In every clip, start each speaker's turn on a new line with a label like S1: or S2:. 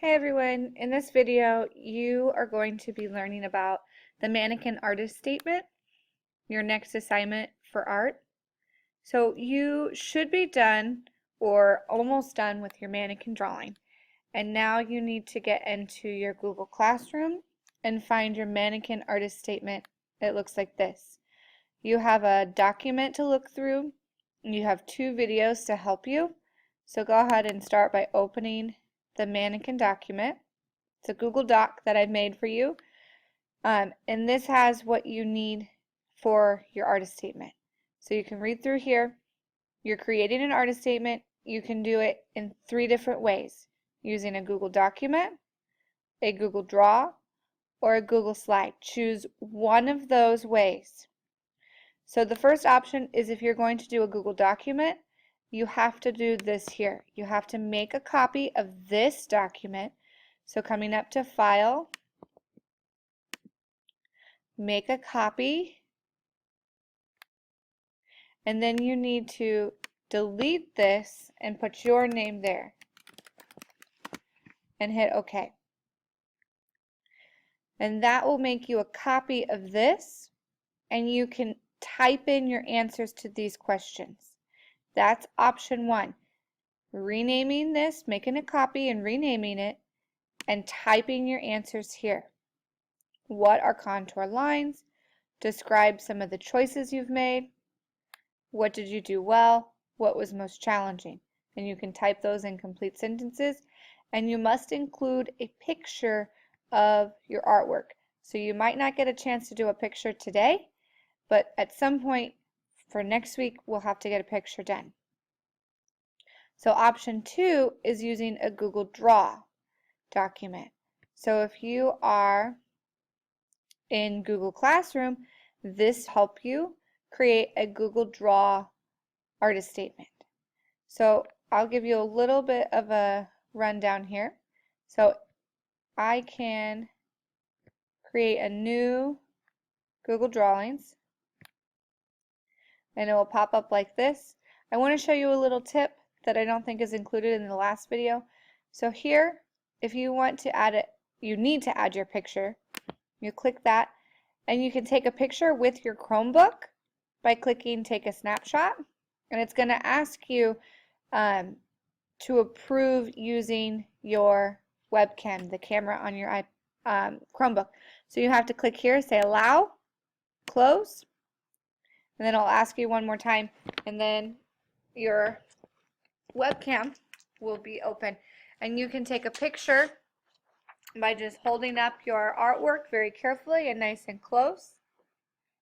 S1: Hey everyone, in this video you are going to be learning about the mannequin artist statement, your next assignment for art. So you should be done or almost done with your mannequin drawing, and now you need to get into your Google Classroom and find your mannequin artist statement. It looks like this. You have a document to look through, and you have two videos to help you. So go ahead and start by opening the mannequin document. It's a Google Doc that I've made for you, and this has what you need for your artist statement. So you can read through here. You're creating an artist statement. You can do it in 3 different ways: using a Google document, a Google Draw, or a Google Slide. Choose one of those ways. So the first option is if you're going to do a Google document, you have to do this here. You have to make a copy of this document. So coming up to File, make a copy, and then you need to delete this and put your name there and hit OK. And that will make you a copy of this, and you can type in your answers to these questions. That's option 1. Renaming this, making a copy and renaming it, and typing your answers here. What are contour lines? Describe some of the choices you've made. What did you do well? What was most challenging? And you can type those in complete sentences, and you must include a picture of your artwork. So you might not get a chance to do a picture today, but at some point for next week we'll have to get a picture done. So option 2 is using a Google Draw document. So if you are in Google Classroom, this help you create a Google Draw artist statement. So I'll give you a little bit of a rundown here. So I can create a new Google Drawings, and it will pop up like this. I want to show you a little tip that I don't think is included in the last video. So here, if you want to add it, you need to add your picture. You click that, and you can take a picture with your Chromebook by clicking Take a Snapshot, and it's going to ask you to approve using your webcam, the camera on your Chromebook. So you have to click here, say Allow, Close, and then I'll ask you one more time, and then your webcam will be open. And you can take a picture by just holding up your artwork very carefully and nice and close.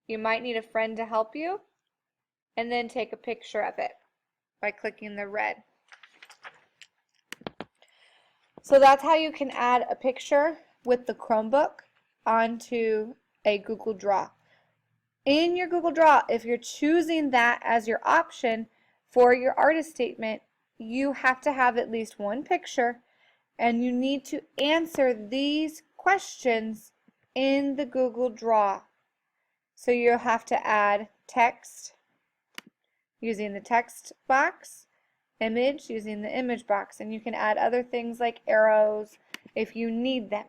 S1: You might need a friend to help you, and then take a picture of it by clicking the red. So that's how you can add a picture with the Chromebook onto a Google Draw. In your Google Draw, if you're choosing that as your option for your artist statement, you have to have at least one picture, and you need to answer these questions in the Google Draw. So you'll have to add text using the text box, image using the image box, and you can add other things like arrows if you need them.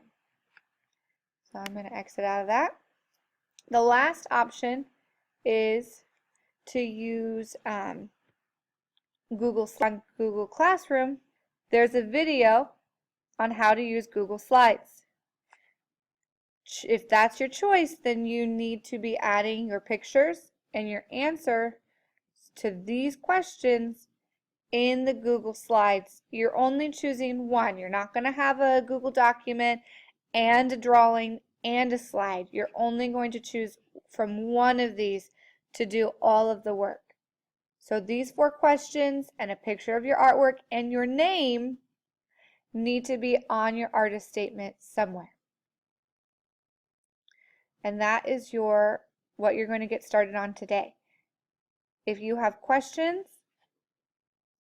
S1: So I'm going to exit out of that. The last option is to use Google Classroom. There's a video on how to use Google Slides. If that's your choice, then you need to be adding your pictures and your answer to these questions in the Google Slides. You're only choosing one. You're not going to have a Google document and a drawing and a slide. You're only going to choose from one of these to do all of the work. So these 4 questions and a picture of your artwork and your name need to be on your artist statement somewhere. And that is what you're going to get started on today. If you have questions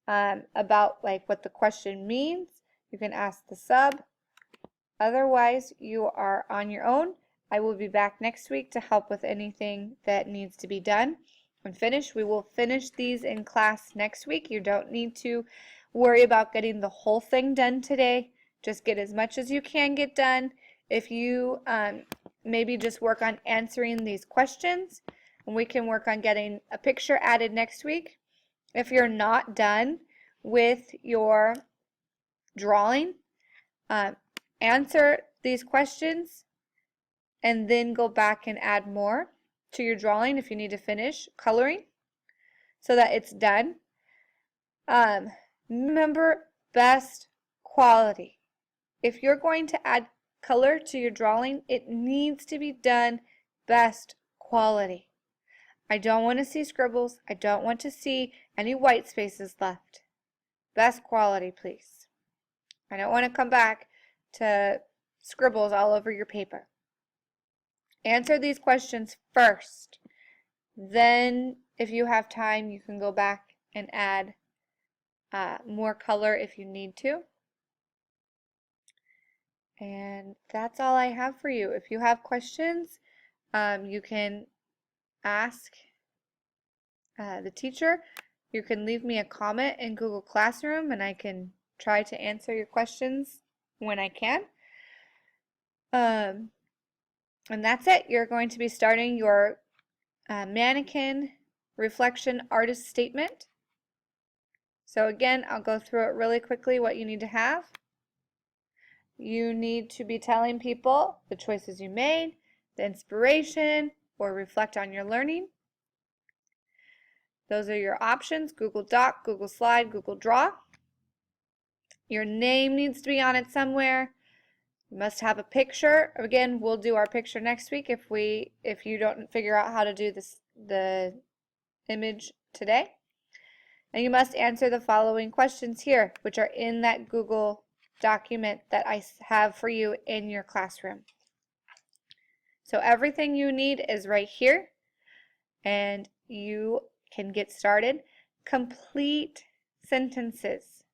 S1: about what the question means, you can ask the sub. Otherwise, you are on your own. I will be back next week to help with anything that needs to be done and finished. We will finish these in class next week. You don't need to worry about getting the whole thing done today. Just get as much as you can get done. If you maybe just work on answering these questions, and we can work on getting a picture added next week. If you're not done with your drawing, answer these questions and then go back and add more to your drawing if you need to finish coloring so that it's done. Remember, best quality. If you're going to add color to your drawing, it needs to be done best quality. I don't want to see scribbles. I don't want to see any white spaces left. Best quality, please. I don't want to come back to scribbles all over your paper. Answer these questions first. Then, if you have time, you can go back and add more color if you need to. And that's all I have for you. If you have questions, you can ask the teacher. You can leave me a comment in Google Classroom and I can try to answer your questions when I can. And that's it. You're going to be starting your mannequin reflection artist statement. So again, I'll go through it really quickly what you need to have. You need to be telling people the choices you made, the inspiration, or reflect on your learning. Those are your options: Google Doc, Google Slide, Google Draw. Your name needs to be on it somewhere. You must have a picture. Again, we'll do our picture next week if you don't figure out how to do the image today. And you must answer the following questions here, which are in that Google document that I have for you in your classroom. So everything you need is right here, and you can get started. Complete sentences.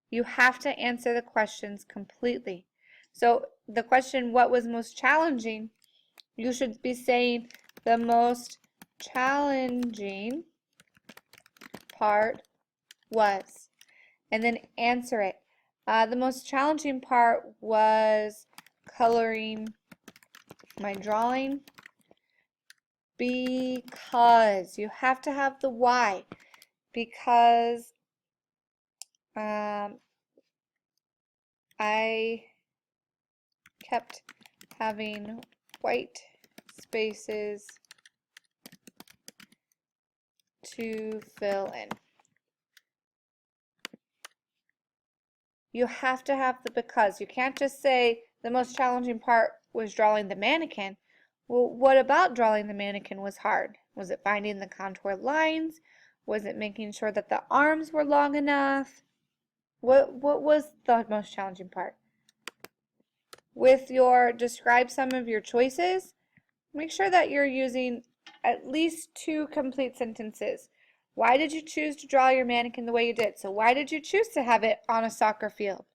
S1: You have to answer the questions completely. So the question, what was most challenging? You should be saying the most challenging part was, and then answer it. The most challenging part was coloring my drawing because you have to have the why. Because I kept having white spaces to fill in. You have to have the because. You can't just say the most challenging part was drawing the mannequin. Well, what about drawing the mannequin was hard? Was it finding the contour lines? Was it making sure that the arms were long enough? What was the most challenging part? With your describe some of your choices, make sure that you're using at least 2 complete sentences. Why did you choose to draw your mannequin the way you did? So why did you choose to have it on a soccer field?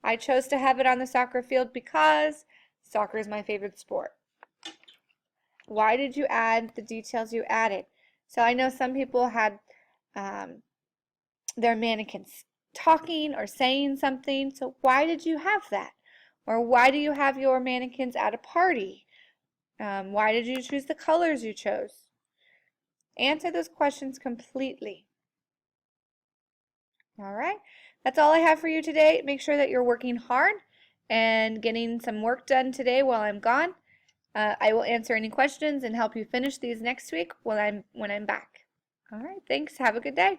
S1: I chose to have it on the soccer field because soccer is my favorite sport. Why did you add the details you added? So I know some people had their mannequins talking or saying something. So why did you have that? Or why do you have your mannequins at a party? Why did you choose the colors you chose? Answer those questions completely. All right, that's all I have for you today. Make sure that you're working hard and getting some work done today while I'm gone. I will answer any questions and help you finish these next week when I'm back. All right, thanks. Have a good day.